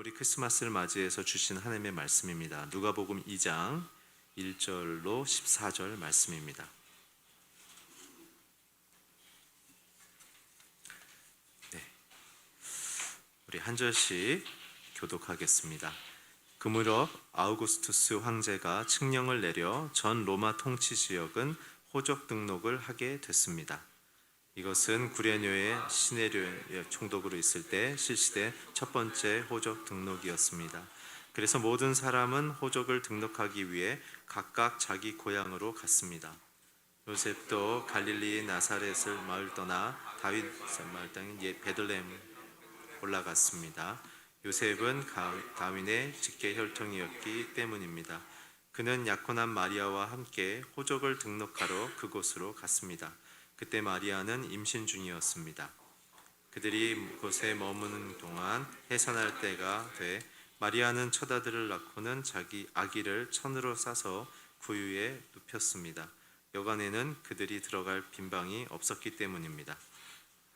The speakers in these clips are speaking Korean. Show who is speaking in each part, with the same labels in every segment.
Speaker 1: 우리 크리스마스를 맞이해서 주신 하나님의 말씀입니다. 누가복음 2장 1절로 14절 말씀입니다. 네, 우리 한 절씩 교독하겠습니다. 그 무렵 아우구스투스 황제가 칙령을 내려 전 로마 통치 지역은 호적 등록을 하게 됐습니다. 이것은 구레뇨의 시네리오 총독으로 있을 때 실시된 첫 번째 호적 등록이었습니다. 그래서 모든 사람은 호적을 등록하기 위해 각각 자기 고향으로 갔습니다. 요셉도 갈릴리 나사렛을 마을 떠나 다윗 마을 땅인 베들레헴 올라갔습니다. 요셉은 다윗의 직계 혈통이었기 때문입니다. 그는 약혼한 마리아와 함께 호적을 등록하러 그곳으로 갔습니다. 그때 마리아는 임신 중이었습니다. 그들이 그곳에 머무는 동안 해산할 때가 돼 마리아는 첫 아들을 낳고는 자기 아기를 천으로 싸서 구유에 눕혔습니다. 여간에는 그들이 들어갈 빈방이 없었기 때문입니다.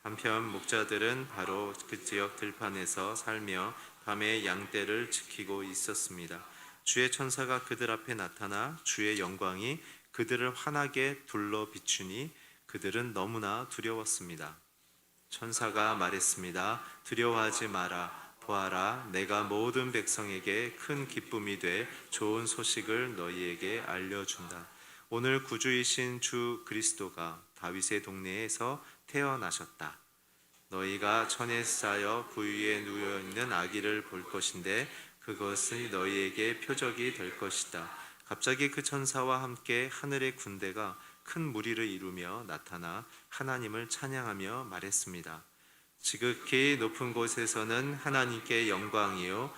Speaker 1: 한편 목자들은 바로 그 지역 들판에서 살며 밤에 양떼를 지키고 있었습니다. 주의 천사가 그들 앞에 나타나 주의 영광이 그들을 환하게 둘러 비추니 그들은 너무나 두려웠습니다. 천사가 말했습니다. 두려워하지 마라. 보아라, 내가 모든 백성에게 큰 기쁨이 돼 좋은 소식을 너희에게 알려준다. 오늘 구주이신 주 그리스도가 다윗의 동네에서 태어나셨다. 너희가 천에 쌓여 구유에 누워있는 아기를 볼 것인데 그것은 너희에게 표적이 될 것이다. 갑자기 그 천사와 함께 하늘의 군대가 큰 무리를 이루며 나타나 하나님을 찬양하며 말했습니다. 지극히 높은 곳에서는 하나님께 영광이요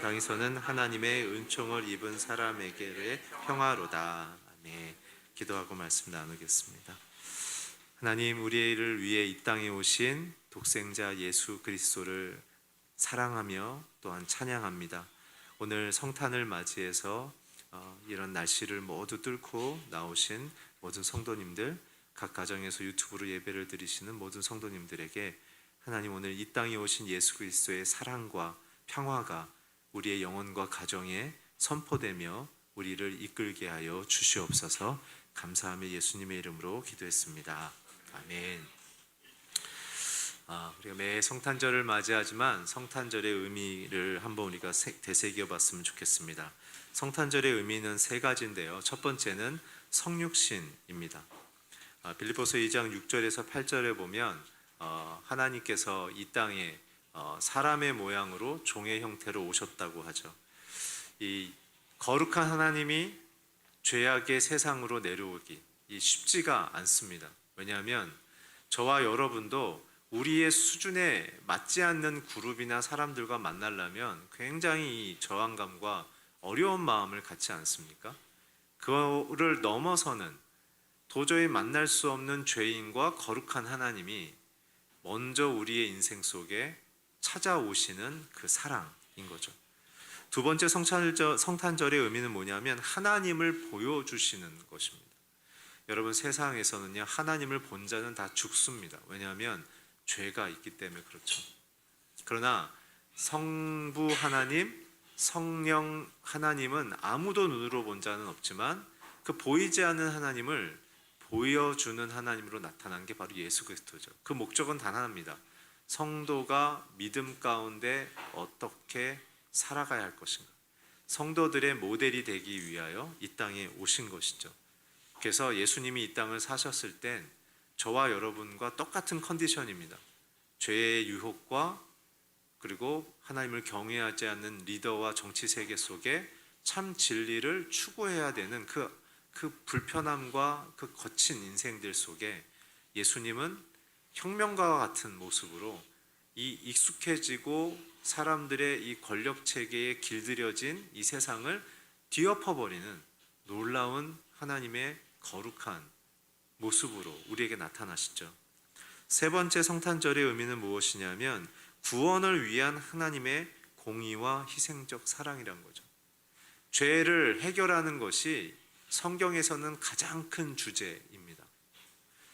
Speaker 1: 땅에서는 하나님의 은총을 입은 사람에게 평화로다. 아멘. 기도하고 말씀 나누겠습니다. 하나님, 우리를 위해 이 땅에 오신 독생자 예수 그리스도를 사랑하며 또한 찬양합니다. 오늘 성탄을 맞이해서 이런 날씨를 모두 뚫고 나오신 모든 성도님들, 각 가정에서 유튜브로 예배를 드리시는 모든 성도님들에게 하나님, 오늘 이 땅에 오신 예수 그리스도의 사랑과 평화가 우리의 영혼과 가정에 선포되며 우리를 이끌게 하여 주시옵소서. 감사하며 예수님의 이름으로 기도했습니다. 아멘. 우리가 매 성탄절을 맞이하지만 성탄절의 의미를 한번 우리가 되새겨 봤으면 좋겠습니다. 성탄절의 의미는 세 가지인데요. 첫 번째는 성육신입니다. 빌립보서 2장 6절에서 8절에 보면 하나님께서 이 땅에 사람의 모양으로 종의 형태로 오셨다고 하죠. 이 거룩한 하나님이 죄악의 세상으로 내려오기 쉽지가 않습니다. 왜냐하면 저와 여러분도 우리의 수준에 맞지 않는 그룹이나 사람들과 만나려면 굉장히 저항감과 어려운 마음을 갖지 않습니까? 그거를 넘어서는 도저히 만날 수 없는 죄인과 거룩한 하나님이 먼저 우리의 인생 속에 찾아오시는 그 사랑인 거죠. 두 번째 성탄절의 의미는 뭐냐면 하나님을 보여주시는 것입니다. 여러분, 세상에서는요, 하나님을 본 자는 다 죽습니다. 왜냐하면 죄가 있기 때문에 그렇죠. 그러나 성부 하나님, 성령 하나님은 아무도 눈으로 본 자는 없지만 그 보이지 않는 하나님을 보여주는 하나님으로 나타난 게 바로 예수 그리스도죠. 그 목적은 단 하나입니다. 성도가 믿음 가운데 어떻게 살아가야 할 것인가. 성도들의 모델이 되기 위하여 이 땅에 오신 것이죠. 그래서 예수님이 이 땅을 사셨을 땐 저와 여러분과 똑같은 컨디션입니다. 죄의 유혹과 그리고 하나님을 경외하지 않는 리더와 정치 세계 속에 참 진리를 추구해야 되는 그 불편함과 그 거친 인생들 속에 예수님은 혁명가와 같은 모습으로 이 익숙해지고 사람들의 이 권력 체계에 길들여진 이 세상을 뒤엎어버리는 놀라운 하나님의 거룩한 모습으로 우리에게 나타나시죠. 세 번째 성탄절의 의미는 무엇이냐면 구원을 위한 하나님의 공의와 희생적 사랑이란 거죠. 죄를 해결하는 것이 성경에서는 가장 큰 주제입니다.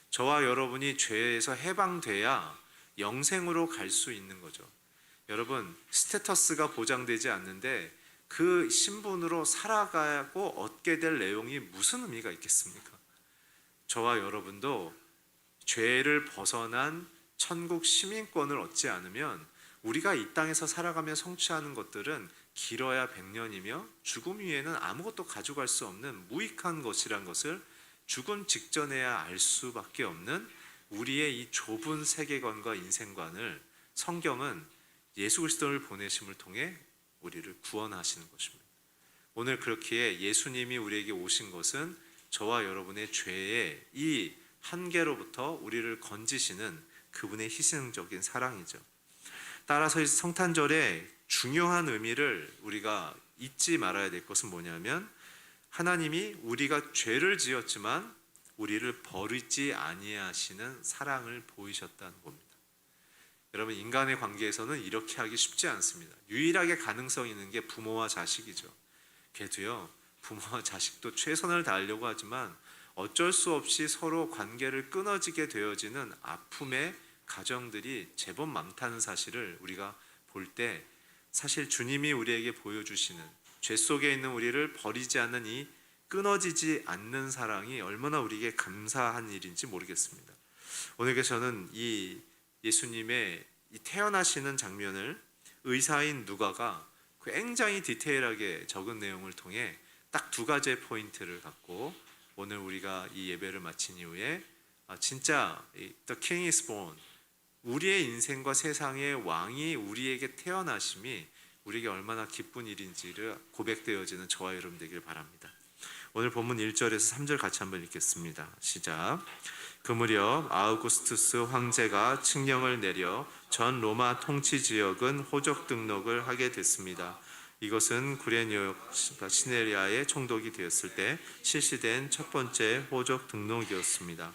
Speaker 1: 저와 여러분이 죄에서 해방돼야 영생으로 갈 수 있는 거죠. 여러분, 스테터스가 보장되지 않는데 그 신분으로 살아가고 얻게 될 내용이 무슨 의미가 있겠습니까? 저와 여러분도 죄를 벗어난 천국 시민권을 얻지 않으면 우리가 이 땅에서 살아가며 성취하는 것들은 길어야 100년이며 죽음 위에는 아무것도 가져갈 수 없는 무익한 것이란 것을 죽음 직전에야 알 수밖에 없는 우리의 이 좁은 세계관과 인생관을 성경은 예수 그리스도를 보내심을 통해 우리를 구원하시는 것입니다. 오늘 그렇기에 예수님이 우리에게 오신 것은 저와 여러분의 죄의 이 한계로부터 우리를 건지시는 그분의 희생적인 사랑이죠. 따라서 성탄절의 중요한 의미를 우리가 잊지 말아야 될 것은 뭐냐면 하나님이 우리가 죄를 지었지만 우리를 버리지 아니하시는 사랑을 보이셨다는 겁니다. 여러분, 인간의 관계에서는 이렇게 하기 쉽지 않습니다. 유일하게 가능성 있는 게 부모와 자식이죠. 걔도요, 부모와 자식도 최선을 다하려고 하지만 어쩔 수 없이 서로 관계를 끊어지게 되어지는 아픔의 가정들이 제법 많다는 사실을 우리가 볼 때 사실 주님이 우리에게 보여주시는 죄 속에 있는 우리를 버리지 않는 이 끊어지지 않는 사랑이 얼마나 우리에게 감사한 일인지 모르겠습니다. 오늘 저는 이 예수님의 이 태어나시는 장면을 의사인 누가가 굉장히 디테일하게 적은 내용을 통해 딱 두 가지의 포인트를 갖고 오늘 우리가 이 예배를 마친 이후에 진짜 The King is born, 우리의 인생과 세상의 왕이 우리에게 태어나심이 우리에게 얼마나 기쁜 일인지를 고백되어지는 저와 여러분 되기를 바랍니다. 오늘 본문 1절에서 3절 같이 한번 읽겠습니다. 시작. 그 무렵 아우구스투스 황제가 칙령을 내려 전 로마 통치 지역은 호적 등록을 하게 됐습니다. 이것은 구레니오 시네리아의 총독이 되었을 때 실시된 첫 번째 호적 등록이었습니다.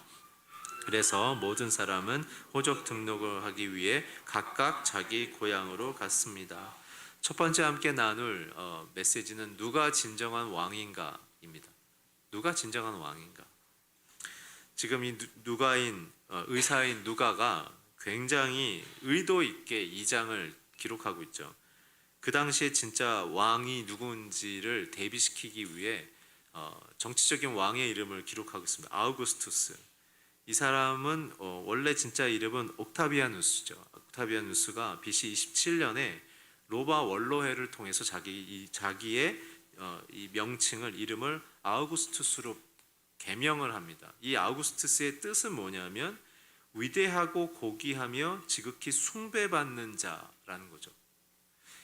Speaker 1: 그래서 모든 사람은 호적 등록을 하기 위해 각각 자기 고향으로 갔습니다. 첫 번째 함께 나눌 메시지는 누가 진정한 왕인가입니다. 누가 진정한 왕인가? 지금 이 누가인 의사인 누가가 굉장히 의도 있게 이 장을 기록하고 있죠. 그 당시에 진짜 왕이 누군지를 대비시키기 위해 정치적인 왕의 이름을 기록하고 있습니다. 아우구스투스. 이 사람은 원래 진짜 이름은 옥타비아누스죠. 옥타비아누스가 BC 27년에 로마 원로회를 통해서 자기의 이 명칭을 이름을 아우구스투스로 개명을 합니다. 이 아우구스투스의 뜻은 뭐냐면 위대하고 고귀하며 지극히 숭배받는 자라는 거죠.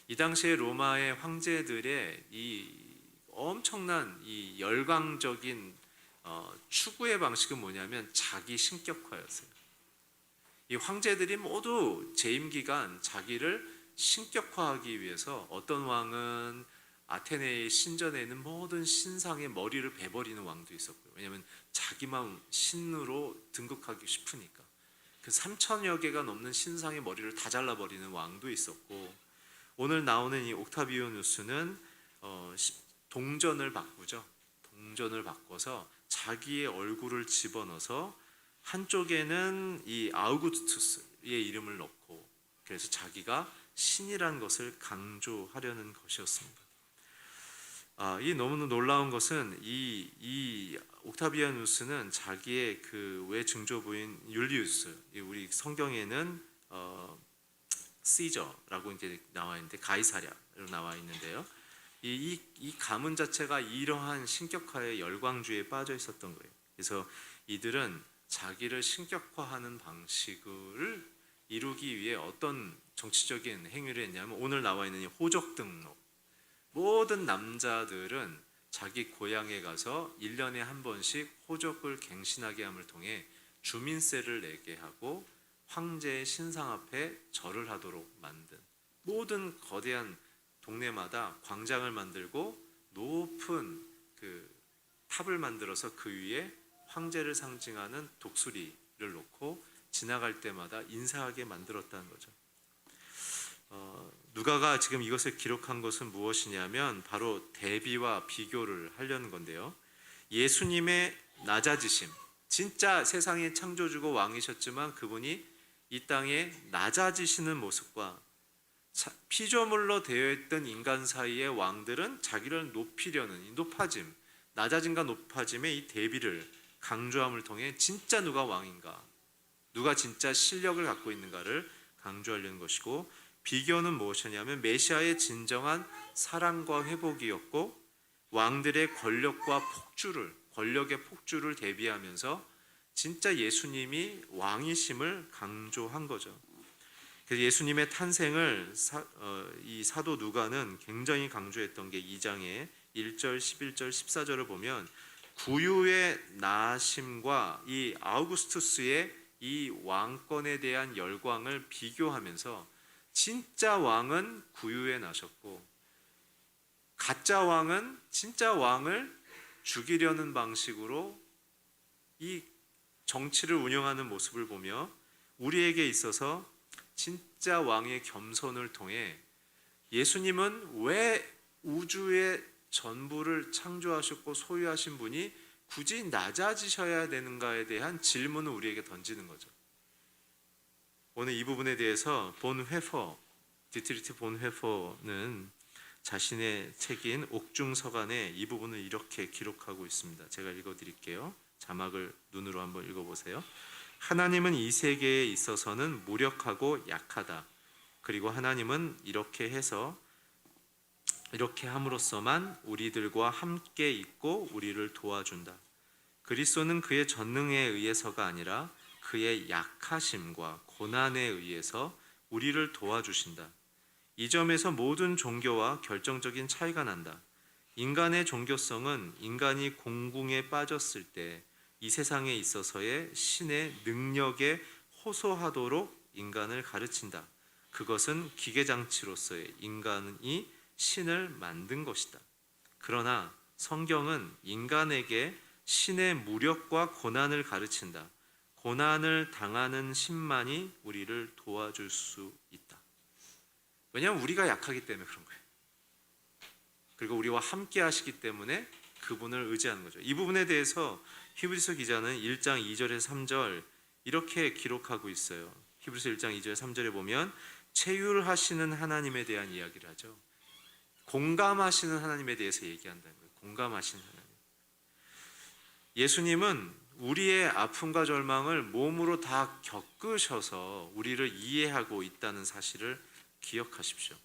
Speaker 1: 이 당시에 로마의 황제들의 이 엄청난 이 열광적인 추구의 방식은 뭐냐면 자기 신격화였어요. 이 황제들이 모두 재임 기간 자기를 신격화하기 위해서 어떤 왕은 아테네의 신전에 있는 모든 신상의 머리를 베버리는 왕도 있었고요. 왜냐하면 자기만 신으로 등극하기 싶으니까. 그 3천여 개가 넘는 신상의 머리를 다 잘라버리는 왕도 있었고, 오늘 나오는 이 옥타비아누스는 동전을 바꾸죠. 동전을 바꿔서 자기의 얼굴을 집어넣어서 한쪽에는 이 아우구스투스의 이름을 넣고, 그래서 자기가 신이라는 것을 강조하려는 것이었습니다. 이 너무나 놀라운 것은 이 옥타비아누스는 자기의 그 외증조부인 율리우스, 우리 성경에는 시저라고 이제 나와 있는데 가이사랴로 나와 있는데요. 이 가문 자체가 이러한 신격화의 열광주의에 빠져 있었던 거예요. 그래서 이들은 자기를 신격화하는 방식을 이루기 위해 어떤 정치적인 행위를 했냐면 오늘 나와 있는 이 호적 등록. 모든 남자들은 자기 고향에 가서 1년에 한 번씩 호적을 갱신하게 함을 통해 주민세를 내게 하고 황제의 신상 앞에 절을 하도록 만든, 모든 거대한 동네마다 광장을 만들고 높은 그 탑을 만들어서 그 위에 황제를 상징하는 독수리를 놓고 지나갈 때마다 인사하게 만들었다는 거죠. 누가가 지금 이것을 기록한 것은 무엇이냐면 바로 대비와 비교를 하려는 건데요. 예수님의 낮아지심, 진짜 세상의 창조주고 왕이셨지만 그분이 이 땅에 낮아지시는 모습과 피조물로 되어 있던 인간 사이의 왕들은 자기를 높이려는 이 높아짐, 낮아짐과 높아짐의 이 대비를 강조함을 통해 진짜 누가 왕인가, 누가 진짜 실력을 갖고 있는가를 강조하려는 것이고, 비교는 무엇이냐면 메시아의 진정한 사랑과 회복이었고, 왕들의 권력의 폭주를 대비하면서 진짜 예수님이 왕이심을 강조한 거죠. 그래서 예수님의 탄생을 이 사도 누가는 굉장히 강조했던 게 2장의 1절, 11절, 14절을 보면 구유의 나심과 이 아우구스투스의 이 왕권에 대한 열광을 비교하면서 진짜 왕은 구유에 나셨고 가짜 왕은 진짜 왕을 죽이려는 방식으로 이 정치를 운영하는 모습을 보며 우리에게 있어서 진짜 왕의 겸손을 통해 예수님은 왜 우주의 전부를 창조하셨고 소유하신 분이 굳이 낮아지셔야 되는가에 대한 질문을 우리에게 던지는 거죠. 오늘 이 부분에 대해서 디트리트 본 회퍼는 자신의 책인 옥중서간에 이 부분을 이렇게 기록하고 있습니다. 제가 읽어드릴게요. 자막을 눈으로 한번 읽어보세요. 하나님은 이 세계에 있어서는 무력하고 약하다. 그리고 하나님은 이렇게 함으로써만 우리들과 함께 있고 우리를 도와준다. 그리스도는 그의 전능에 의해서가 아니라 그의 약하심과 고난에 의해서 우리를 도와주신다. 이 점에서 모든 종교와 결정적인 차이가 난다. 인간의 종교성은 인간이 공궁에 빠졌을 때 이 세상에 있어서의 신의 능력에 호소하도록 인간을 가르친다. 그것은 기계장치로서의 인간이 신을 만든 것이다. 그러나 성경은 인간에게 신의 무력과 고난을 가르친다. 고난을 당하는 신만이 우리를 도와줄 수 있다. 왜냐하면 우리가 약하기 때문에 그런 거예요. 그리고 우리와 함께 하시기 때문에 그분을 의지하는 거죠. 이 부분에 대해서 히브리서 기자는 1장 2절에서 3절 이렇게 기록하고 있어요. 히브리서 1장 2절 3절에 보면 체휼하시는 하나님에 대한 이야기를 하죠. 공감하시는 하나님에 대해서 얘기한다는 거예요. 공감하시는 하나님. 예수님은 우리의 아픔과 절망을 몸으로 다 겪으셔서 우리를 이해하고 있다는 사실을 기억하십시오.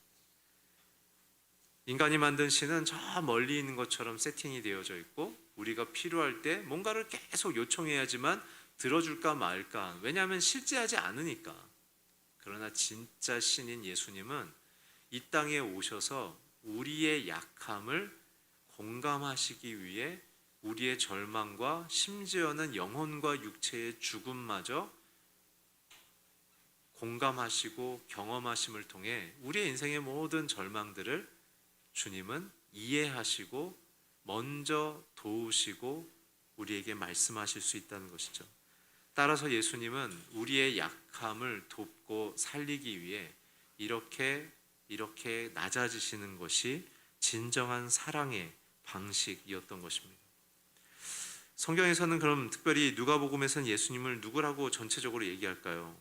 Speaker 1: 인간이 만든 신은 저 멀리 있는 것처럼 세팅이 되어져 있고 우리가 필요할 때 뭔가를 계속 요청해야지만 들어줄까 말까. 왜냐하면 실제하지 않으니까. 그러나 진짜 신인 예수님은 이 땅에 오셔서 우리의 약함을 공감하시기 위해 우리의 절망과 심지어는 영혼과 육체의 죽음마저 공감하시고 경험하심을 통해 우리의 인생의 모든 절망들을 주님은 이해하시고 먼저 도우시고 우리에게 말씀하실 수 있다는 것이죠. 따라서 예수님은 우리의 약함을 돕고 살리기 위해 이렇게 낮아지시는 것이 진정한 사랑의 방식이었던 것입니다. 성경에서는 그럼 특별히 누가복음에서는 예수님을 누구라고 전체적으로 얘기할까요?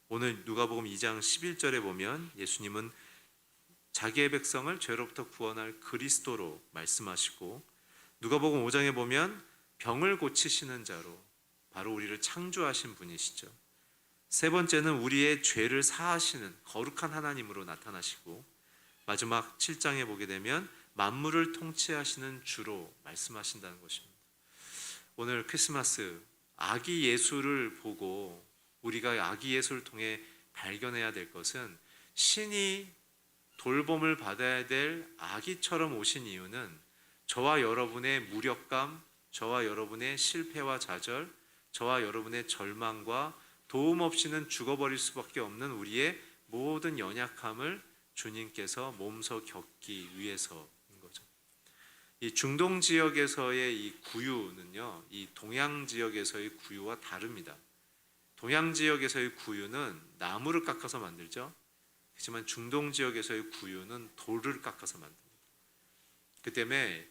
Speaker 1: 오늘 누가복음 2장 11절에 보면 예수님은 자기의 백성을 죄로부터 구원할 그리스도로 말씀하시고, 누가복음 5장에 보면 병을 고치시는 자로 바로 우리를 창조하신 분이시죠. 세 번째는 우리의 죄를 사하시는 거룩한 하나님으로 나타나시고, 마지막 7장에 보게 되면 만물을 통치하시는 주로 말씀하신다는 것입니다. 오늘 크리스마스 아기 예수를 보고 우리가 아기 예수를 통해 발견해야 될 것은 신이 돌봄을 받아야 될 아기처럼 오신 이유는 저와 여러분의 무력감, 저와 여러분의 실패와 좌절, 저와 여러분의 절망과 도움 없이는 죽어버릴 수밖에 없는 우리의 모든 연약함을 주님께서 몸소 겪기 위해서인 거죠. 이 중동 지역에서의 이 구유는요, 이 동양 지역에서의 구유와 다릅니다. 동양 지역에서의 구유는 나무를 깎아서 만들죠. 하지만 중동 지역에서의 구유는 돌을 깎아서 만듭니다. 그 때문에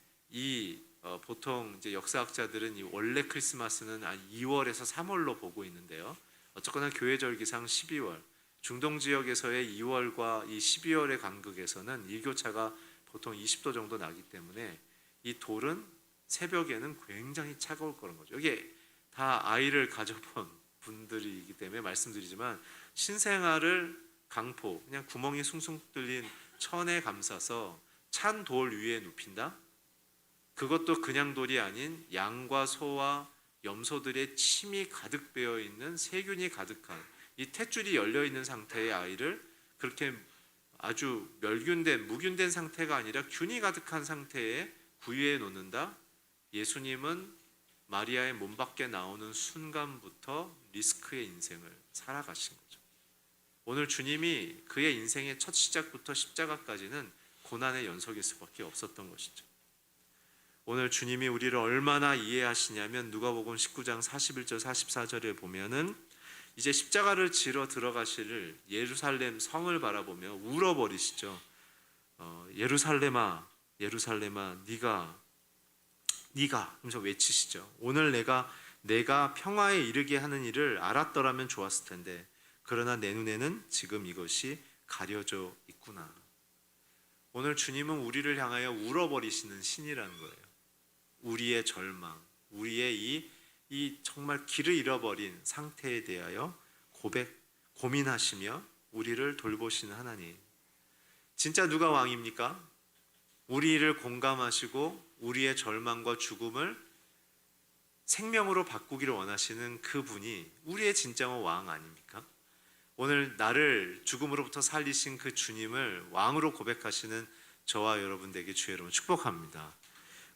Speaker 1: 보통 이제 역사학자들은 이 원래 크리스마스는 2월에서 3월로 보고 있는데요. 어쨌거나 교회 절기상 12월, 중동 지역에서의 2월과 이 12월의 간극에서는 일교차가 보통 20도 정도 나기 때문에 이 돌은 새벽에는 굉장히 차가울 거란 거죠. 이게 다 아이를 가져본 분들이기 때문에 말씀드리지만, 신생아를 강포, 그냥 구멍이 숭숭 뚫린 천에 감싸서 찬 돌 위에 눕힌다? 그것도 그냥 돌이 아닌 양과 소와 염소들의 침이 가득 배어 있는, 세균이 가득한, 이 탯줄이 열려 있는 상태의 아이를 그렇게 아주 무균된 상태가 아니라 균이 가득한 상태에 구유에 놓는다? 예수님은 마리아의 몸 밖에 나오는 순간부터 리스크의 인생을 살아가신 거죠. 오늘 주님이 그의 인생의 첫 시작부터 십자가까지는 고난의 연속일 수밖에 없었던 것이죠. 오늘 주님이 우리를 얼마나 이해하시냐면, 누가복음 19장 41절 44절에 보면은 이제 십자가를 지러 들어가실 예루살렘 성을 바라보며 울어버리시죠. 예루살렘아, 예루살렘아, 네가 하면서 외치시죠. 오늘 내가 평화에 이르게 하는 일을 알았더라면 좋았을 텐데, 그러나 내 눈에는 지금 이것이 가려져 있구나. 오늘 주님은 우리를 향하여 울어버리시는 신이라는 거예요. 우리의 절망, 우리의 이 정말 길을 잃어버린 상태에 대하여 고민하시며 우리를 돌보시는 하나님. 진짜 누가 왕입니까? 우리를 공감하시고 우리의 절망과 죽음을 생명으로 바꾸기를 원하시는 그분이 우리의 진짜 왕 아닙니까? 오늘 나를 죽음으로부터 살리신 그 주님을 왕으로 고백하시는 저와 여러분 되게 주의 이름으로 축복합니다.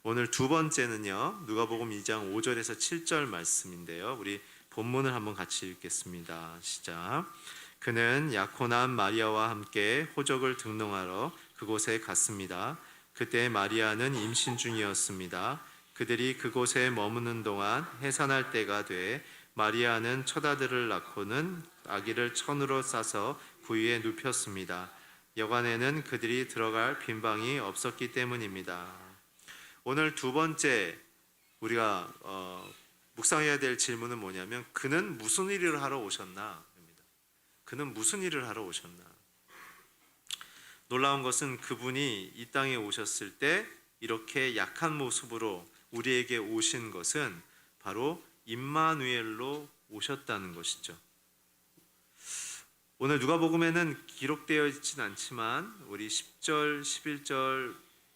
Speaker 1: 오늘 두 번째는요, 누가복음 2장 5절에서 7절 말씀인데요, 우리 본문을 한번 같이 읽겠습니다. 시작. 그는 약혼한 마리아와 함께 호적을 등록하러 그곳에 갔습니다. 그때 마리아는 임신 중이었습니다. 그들이 그곳에 머무는 동안 해산할 때가 돼 마리아는 첫 아들을 낳고는 아기를 천으로 싸서 구유에 눕혔습니다. 여관에는 그들이 들어갈 빈 방이 없었기 때문입니다. 오늘 두 번째 우리가 묵상해야 될 질문은 뭐냐면, 그는 무슨 일을 하러 오셨나? 그는 무슨 일을 하러 오셨나? 놀라운 것은 그분이 이 땅에 오셨을 때 이렇게 약한 모습으로 우리에게 오신 것은 바로 임마누엘로 오셨다는 것이죠. 오늘 누가복음에는 기록되어 있진 않지만 우리 10절,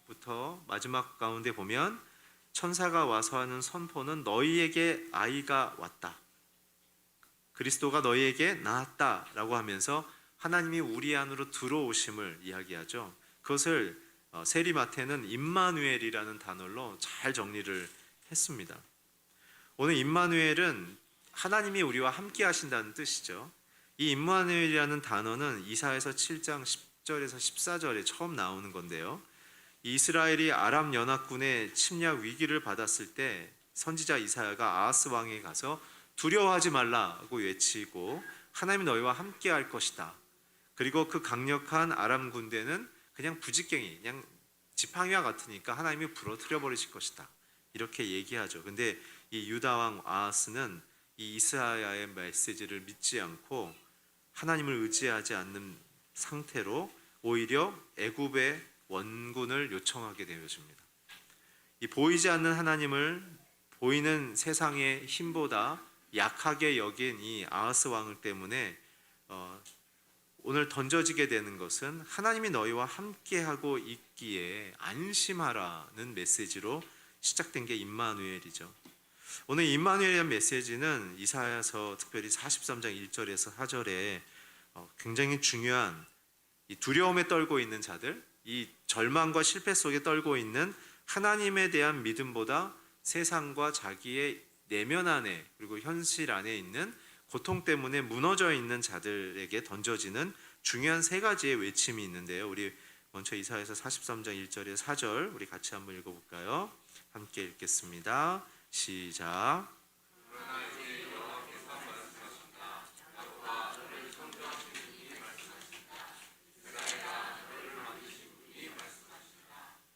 Speaker 1: 11절부터 마지막 가운데 보면 천사가 와서 하는 선포는 너희에게 아이가 왔다, 그리스도가 너희에게 나았다 라고 하면서 하나님이 우리 안으로 들어오심을 이야기하죠. 그것을 세리마태는 임마누엘이라는 단어로 잘 정리를 했습니다. 오늘 임마누엘은 하나님이 우리와 함께 하신다는 뜻이죠. 이 임마누엘이라는 단어는 이사야서 7장 10절에서 14절에 처음 나오는 건데요, 이스라엘이 아람 연합군의 침략 위기를 받았을 때 선지자 이사야가 아하스 왕에 가서 두려워하지 말라고 외치고 하나님이 너희와 함께 할 것이다, 그리고 그 강력한 아람 군대는 그냥 부직갱이, 그냥 지팡이와 같으니까 하나님이 부러뜨려 버리실 것이다, 이렇게 얘기하죠. 근데 이 유다 왕 아하스는 이 이사야의 메시지를 믿지 않고 하나님을 의지하지 않는 상태로 오히려 애굽의 원군을 요청하게 되어집니다. 이 보이지 않는 하나님을 보이는 세상의 힘보다 약하게 여긴 이 아하스 왕을 때문에 오늘 던져지게 되는 것은 하나님이 너희와 함께하고 있기에 안심하라는 메시지로 시작된 게 임마누엘이죠. 오늘 임마누엘이라는 메시지는 이사야서 특별히 43장 1절에서 4절에 굉장히 중요한, 이 두려움에 떨고 있는 자들, 이 절망과 실패 속에 떨고 있는 하나님에 대한 믿음보다 세상과 자기의 내면 안에 그리고 현실 안에 있는 고통 때문에 무너져 있는 자들에게 던져지는 중요한 세 가지의 외침이 있는데요, 우리 먼저 이사야서 43장 1절에서 4절 우리 같이 한번 읽어볼까요? 함께 읽겠습니다. 시작.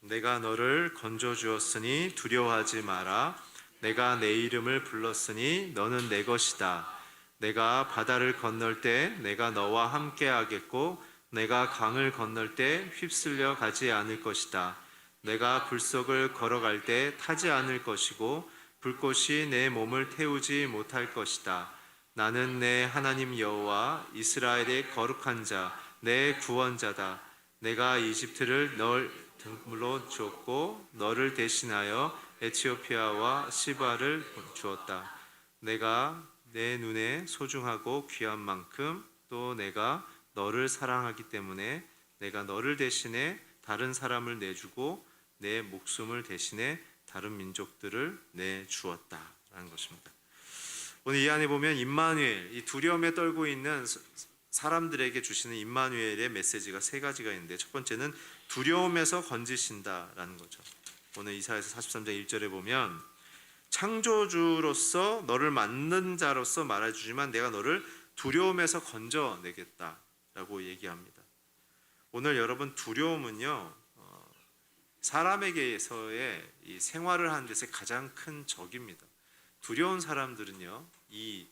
Speaker 1: 내가 너를 건져 주었으니 두려워하지 마라. 내가 내 이름을 불렀으니 너는 내 것이다. 내가 바다를 건널 때 내가 너와 함께 하겠고 내가 강을 건널 때 휩쓸려 가지 않을 것이다. 내가 불속을 걸어갈 때 타지 않을 것이고 불꽃이 내 몸을 태우지 못할 것이다. 나는 내 하나님 여호와 이스라엘의 거룩한 자, 내 구원자다. 내가 이집트를 널 등불로 주었고 너를 대신하여 에티오피아와 시바를 주었다. 내가 내 눈에 소중하고 귀한 만큼 또 내가 너를 사랑하기 때문에 내가 너를 대신해 다른 사람을 내주고 내 목숨을 대신해 다른 민족들을 내주었다라는 것입니다. 오늘 이 안에 보면 임마누엘, 이 두려움에 떨고 있는 사람들에게 주시는 임마누엘의 메시지가 세 가지가 있는데, 첫 번째는 두려움에서 건지신다라는 거죠. 오늘 이사야서 43장 1절에 보면 창조주로서 너를 만든 자로서 말해주지만 내가 너를 두려움에서 건져내겠다라고 얘기합니다. 오늘 여러분, 두려움은요 사람에게서의 이 생활을 하는 데서 가장 큰 적입니다. 두려운 사람들은요 이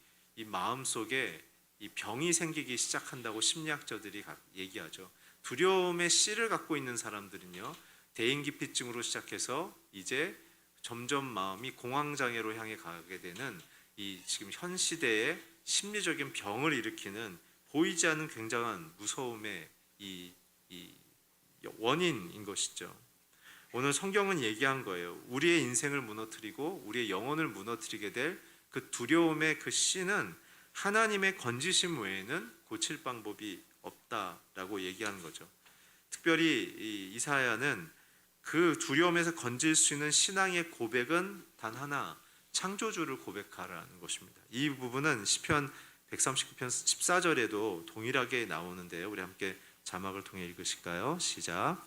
Speaker 1: 마음속에 이 병이 생기기 시작한다고 심리학자들이 얘기하죠. 두려움의 씨를 갖고 있는 사람들은요 대인기피증으로 시작해서 이제 점점 마음이 공황장애로 향해 가게 되는 이 지금 현 시대의 심리적인 병을 일으키는 보이지 않는 굉장한 무서움의 이 원인인 것이죠. 오늘 성경은 얘기한 거예요. 우리의 인생을 무너뜨리고 우리의 영혼을 무너뜨리게 될 그 두려움의 그 씨는 하나님의 건지심 외에는 고칠 방법이 없다라고 얘기하는 거죠. 특별히 이 이사야는 그 두려움에서 건질 수 있는 신앙의 고백은 단 하나, 창조주를 고백하라는 것입니다. 이 부분은 시편 139편 14절에도 동일하게 나오는데요. 우리 함께 자막을 통해 읽으실까요? 시작.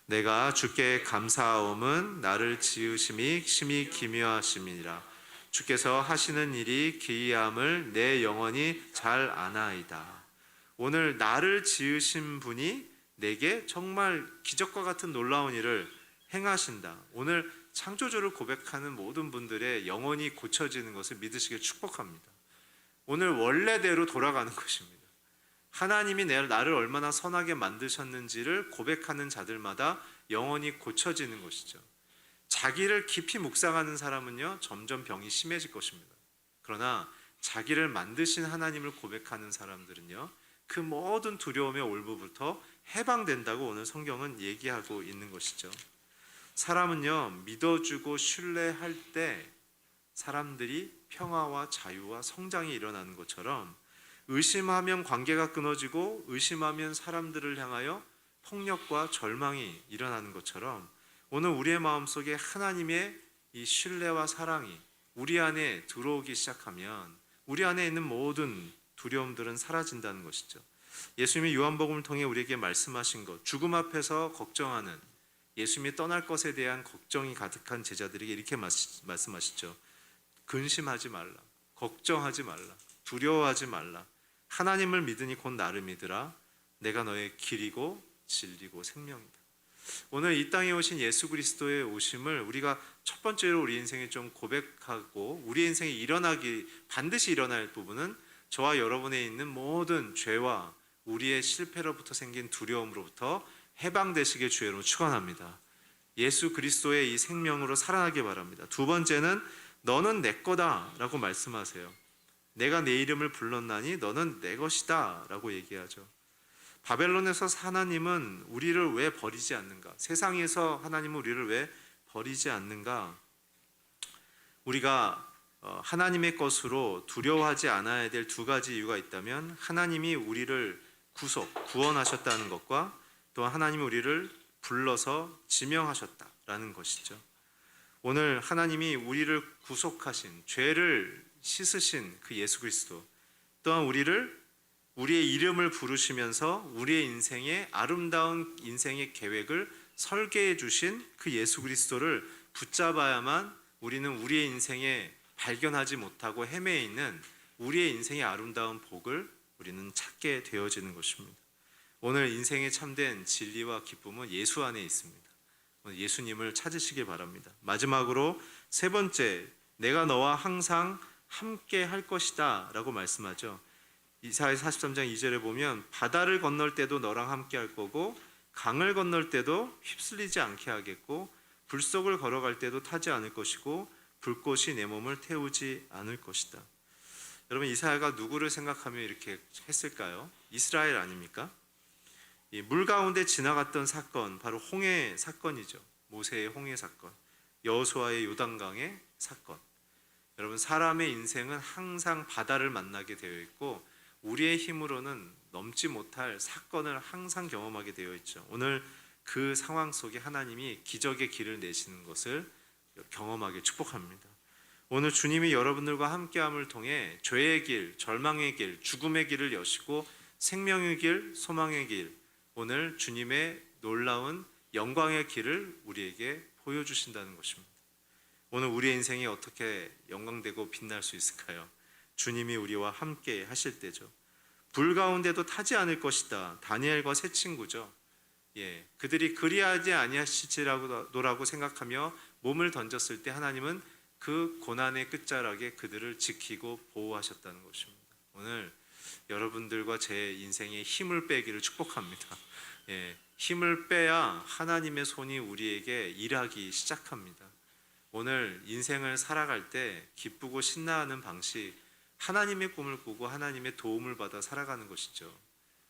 Speaker 1: 내가 주께 감사하옴은 나를 지으심이 심히 기묘하심이니라. 주께서 하시는 일이 기이함을 내 영혼이 잘 아나이다. 오늘 나를 지으신 분이 내게 정말 기적과 같은 놀라운 일을 행하신다. 오늘 창조주를 고백하는 모든 분들의 영혼이 고쳐지는 것을 믿으시길 축복합니다. 오늘 원래대로 돌아가는 것입니다. 하나님이 나를 얼마나 선하게 만드셨는지를 고백하는 자들마다 영혼이 고쳐지는 것이죠. 자기를 깊이 묵상하는 사람은요 점점 병이 심해질 것입니다. 그러나 자기를 만드신 하나님을 고백하는 사람들은요 그 모든 두려움의 올무부터 해방된다고 오늘 성경은 얘기하고 있는 것이죠. 사람은요 믿어주고 신뢰할 때 사람들이 평화와 자유와 성장이 일어나는 것처럼, 의심하면 관계가 끊어지고 의심하면 사람들을 향하여 폭력과 절망이 일어나는 것처럼, 오늘 우리의 마음속에 하나님의 이 신뢰와 사랑이 우리 안에 들어오기 시작하면 우리 안에 있는 모든 두려움들은 사라진다는 것이죠. 예수님이 요한복음을 통해 우리에게 말씀하신 것, 죽음 앞에서 걱정하는, 예수님이 떠날 것에 대한 걱정이 가득한 제자들에게 이렇게 말씀하시죠. 근심하지 말라, 걱정하지 말라, 두려워하지 말라. 하나님을 믿으니 곧 나를 믿으라. 내가 너의 길이고 진리고 생명이다. 오늘 이 땅에 오신 예수 그리스도의 오심을 우리가 첫 번째로 우리 인생에 좀 고백하고, 우리 인생에 반드시 일어날 부분은 저와 여러분에 있는 모든 죄와 우리의 실패로부터 생긴 두려움으로부터 해방되시길 주의 이름으로 축원합니다. 예수 그리스도의 이 생명으로 살아나길 바랍니다. 두 번째는 너는 내 거다 라고 말씀하세요. 내가 내 이름을 불렀나니 너는 내 것이다 라고 얘기하죠. 바벨론에서 하나님은 우리를 왜 버리지 않는가? 세상에서 하나님은 우리를 왜 버리지 않는가? 우리가 하나님의 것으로 두려워하지 않아야 될 두 가지 이유가 있다면, 하나님이 우리를 구원하셨다는 것과 또 하나님이 우리를 불러서 지명하셨다라는 것이죠. 오늘 하나님이 우리를 구속하신, 죄를 씻으신 그 예수 그리스도, 또한 우리의 이름을 부르시면서 우리의 인생의 아름다운 인생의 계획을 설계해 주신 그 예수 그리스도를 붙잡아야만 우리는 우리의 인생에 발견하지 못하고 헤매어 있는 우리의 인생의 아름다운 복을 우리는 찾게 되어지는 것입니다. 오늘 인생의 참된 진리와 기쁨은 예수 안에 있습니다. 오늘 예수님을 찾으시길 바랍니다. 마지막으로 세 번째, 내가 너와 항상 함께 할 것이다 라고 말씀하죠. 이사야 43장 2절에 보면 바다를 건널 때도 너랑 함께 할 거고 강을 건널 때도 휩쓸리지 않게 하겠고 불속을 걸어갈 때도 타지 않을 것이고 불꽃이 내 몸을 태우지 않을 것이다. 여러분, 이사야가 누구를 생각하며 이렇게 했을까요? 이스라엘 아닙니까? 이 물 가운데 지나갔던 사건, 바로 홍해 사건이죠. 모세의 홍해 사건, 여호수아의 요단강의 사건. 여러분, 사람의 인생은 항상 바다를 만나게 되어 있고 우리의 힘으로는 넘지 못할 사건을 항상 경험하게 되어 있죠. 오늘 그 상황 속에 하나님이 기적의 길을 내시는 것을 경험하게 축복합니다. 오늘 주님이 여러분들과 함께함을 통해 죄의 길, 절망의 길, 죽음의 길을 여시고 생명의 길, 소망의 길, 오늘 주님의 놀라운 영광의 길을 우리에게 보여주신다는 것입니다. 오늘 우리의 인생이 어떻게 영광되고 빛날 수 있을까요? 주님이 우리와 함께 하실 때죠. 불 가운데도 타지 않을 것이다. 다니엘과 세 친구죠. 그들이 그리하지 아니하시리라고 생각하며 몸을 던졌을 때 하나님은 그 고난의 끝자락에 그들을 지키고 보호하셨다는 것입니다. 오늘 여러분들과 제 인생에 힘을 빼기를 축복합니다. 힘을 빼야 하나님의 손이 우리에게 일하기 시작합니다. 오늘 인생을 살아갈 때 기쁘고 신나하는 방식, 하나님의 꿈을 꾸고 하나님의 도움을 받아 살아가는 것이죠.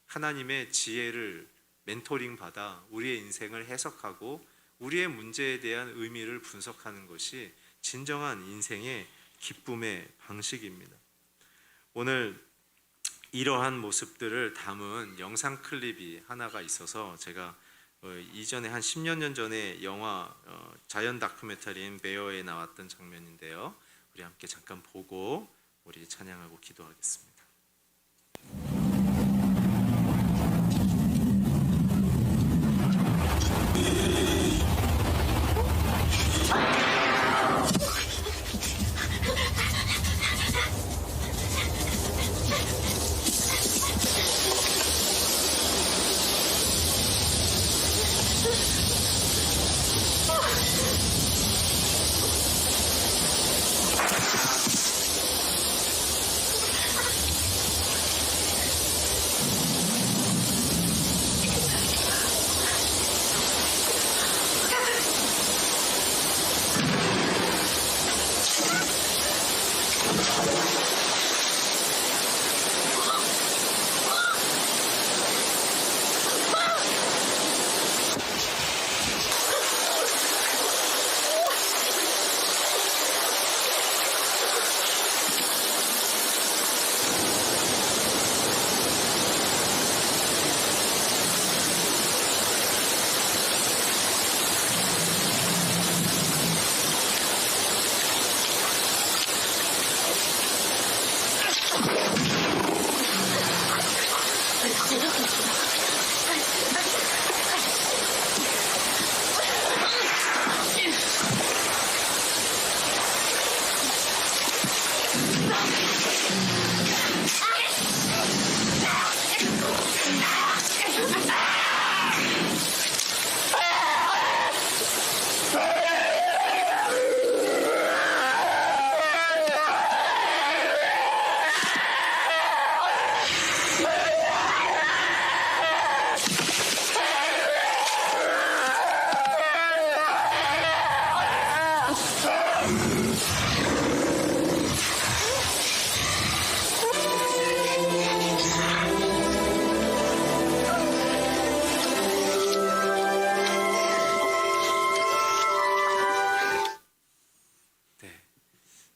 Speaker 1: 하나님의 지혜를 멘토링 받아 우리의 인생을 해석하고 우리의 문제에 대한 의미를 분석하는 것이 진정한 인생의 기쁨의 방식입니다. 오늘 이러한 모습들을 담은 영상 클립이 하나가 있어서 제가 이전에 한 10년 전에 영화 자연 다큐멘터리인 베어에 나왔던 장면인데요. 우리 함께 잠깐 보고 우리 찬양하고 기도하겠습니다.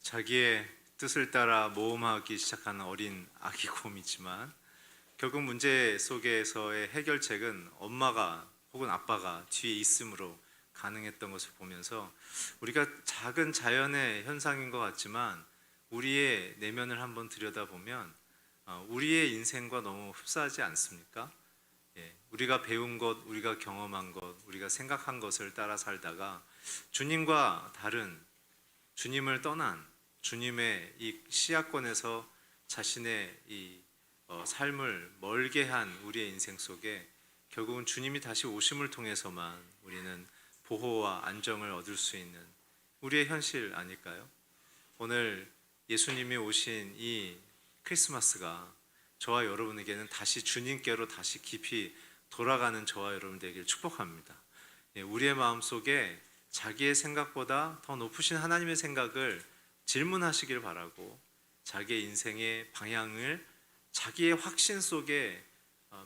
Speaker 1: 자기의 뜻을 따라 모험하기 시작하는 어린 아기 곰이지만 결국 문제 속에서의 해결책은 엄마가 혹은 아빠가 뒤에 있음으로 가능했던 것을 보면서 우리가 작은 자연의 현상인 것 같지만 우리의 내면을 한번 들여다보면 우리의 인생과 너무 흡사하지 않습니까? 우리가 배운 것, 우리가 경험한 것, 우리가 생각한 것을 따라 살다가 주님과 다른, 주님을 떠난 주님의 이 시야권에서 자신의 이 삶을 멀게 한 우리의 인생 속에 결국은 주님이 다시 오심을 통해서만 우리는 보호와 안정을 얻을 수 있는 우리의 현실 아닐까요? 오늘 예수님이 오신 이 크리스마스가 저와 여러분에게는 다시 주님께로 다시 깊이 돌아가는 저와 여러분 되기를 축복합니다. 우리의 마음속에 자기의 생각보다 더 높으신 하나님의 생각을 질문하시길 바라고, 자기의 인생의 방향을 자기의 확신 속에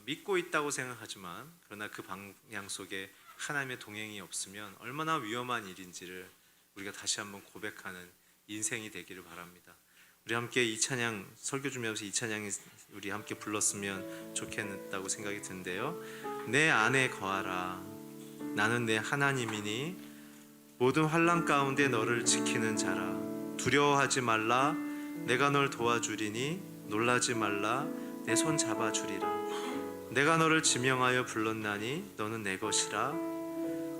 Speaker 1: 믿고 있다고 생각하지만, 그러나 그 방향 속에 하나님의 동행이 없으면 얼마나 위험한 일인지를 우리가 다시 한번 고백하는 인생이 되기를 바랍니다. 우리 함께 이 찬양, 설교 준비하면서 이 찬양이 우리 함께 불렀으면 좋겠다고 생각이 드는데요. 내 안에 거하라, 나는 내 하나님이니 모든 환난 가운데 너를 지키는 자라. 두려워하지 말라, 내가 널 도와주리니 놀라지 말라, 내 손 잡아주리라. 내가 너를 지명하여 불렀나니 너는 내 것이라.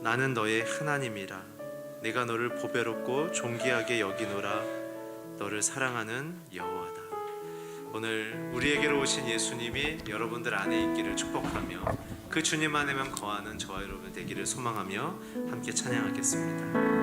Speaker 1: 나는 너의 하나님이라. 내가 너를 보배롭고 존귀하게 여기노라. 너를 사랑하는 여호와다. 오늘 우리에게로 오신 예수님이 여러분들 안에 있기를 축복하며, 그 주님 안에만 거하는 저와 여러분 되기를 소망하며 함께 찬양하겠습니다.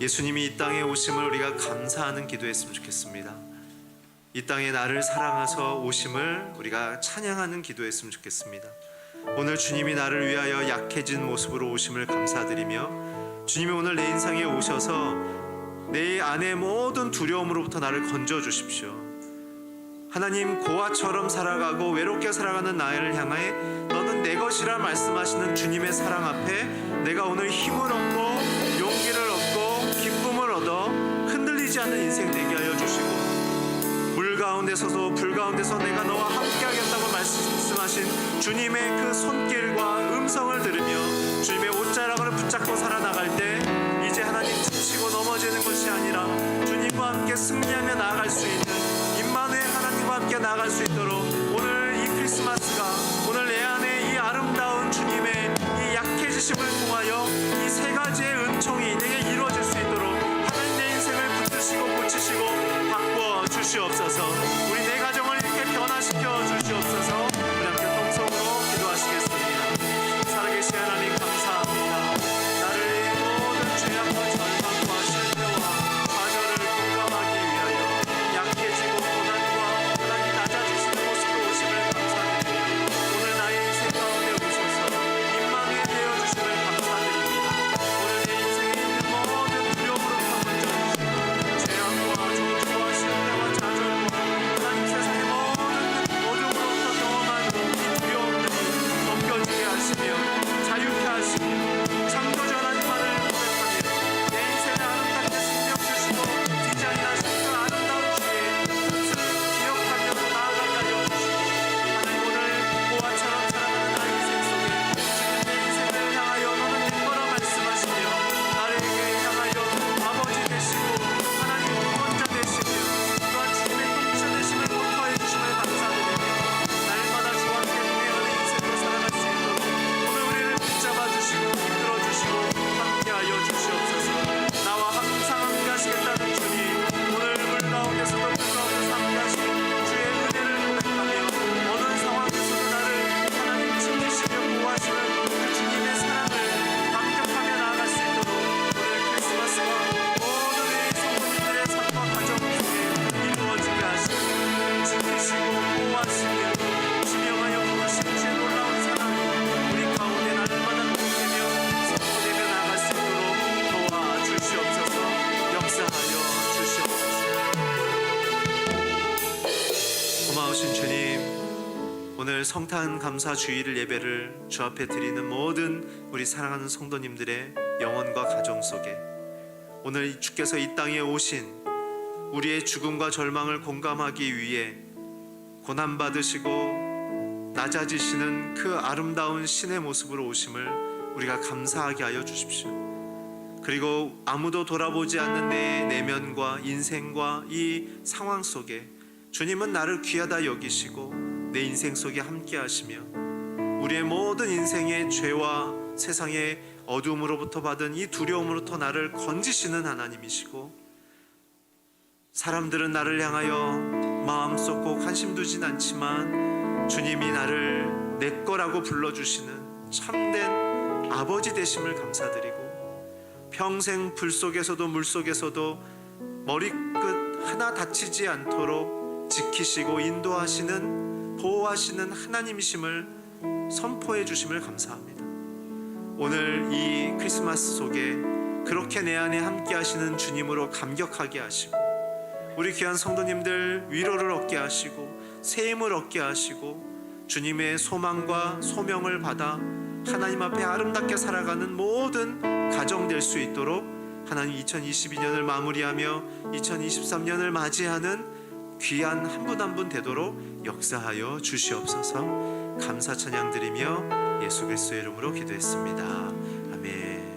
Speaker 1: 예수님이 이 땅에 오심을 우리가 감사하는 기도했으면 좋겠습니다. 이 땅에 나를 사랑하셔 오심을 우리가 찬양하는 기도했으면 좋겠습니다. 오늘 주님이 나를 위하여 약해진 모습으로 오심을 감사드리며, 주님이 오늘 내 인생에 오셔서 내 안의 모든 두려움으로부터 나를 건져 주십시오. 하나님, 고아처럼 살아가고 외롭게 살아가는 나를 향해 너는 내 것이라 말씀하시는 주님의 사랑 앞에 내가 오늘 힘을 얻고 용기를 얻고 기쁨을 얻어 흔들리지 않는 인생 되게 하여 주시고, 물 가운데서도 불 가운데서 내가 너와 함께 하겠다고 말씀하신 주님의 그 손길과 음성을 들으며 주님의 옷자락을 붙잡고 살아나갈 때 이제 하나님 지치고 넘어지는 것이 아니라 주님과 함께 승리하며 나아갈 수 있는 임마누엘 하나님과 함께 나아갈 수 있도록, 오늘 이 크리스마스가 오늘 내 안에 이 아름다운 주님의 이 약해지심을 통하여 이 세 가지의 은총이 내게 이루어질 수 있도록 하나님 내 인생을 붙드시고 고치시고 바꾸어 주시옵소서. 우리 내 가정을 이렇게 변화시켜 주시옵소서. 놀라우신 주님, 오늘 성탄 감사 주일 예배를 주 앞에 드리는 모든 우리 사랑하는 성도님들의 영혼과 가정 속에 오늘 주께서 이 땅에 오신 우리의 죽음과 절망을 공감하기 위해 고난받으시고 낮아지시는 그 아름다운 신의 모습으로 오심을 우리가 감사하게 하여 주십시오. 그리고 아무도 돌아보지 않는 내 내면과 인생과 이 상황 속에 주님은 나를 귀하다 여기시고 내 인생 속에 함께 하시며 우리의 모든 인생의 죄와 세상의 어두움으로부터 받은 이 두려움으로부터 나를 건지시는 하나님이시고, 사람들은 나를 향하여 마음속 꼭 관심 두진 않지만 주님이 나를 내 거라고 불러주시는 참된 아버지 되심을 감사드리고, 평생 불 속에서도 물 속에서도 머리끝 하나 다치지 않도록 지키시고 인도하시는, 보호하시는 하나님이심을 선포해 주심을 감사합니다. 오늘 이 크리스마스 속에 그렇게 내 안에 함께 하시는 주님으로 감격하게 하시고, 우리 귀한 성도님들 위로를 얻게 하시고 새 힘을 얻게 하시고 주님의 소망과 소명을 받아 하나님 앞에 아름답게 살아가는 모든 가정 될 수 있도록 하나님 2022년을 마무리하며 2023년을 맞이하는 귀한 한 분 한 분 되도록 역사하여 주시옵소서. 감사 찬양 드리며 예수 그리스도의 이름으로 기도했습니다. 아멘.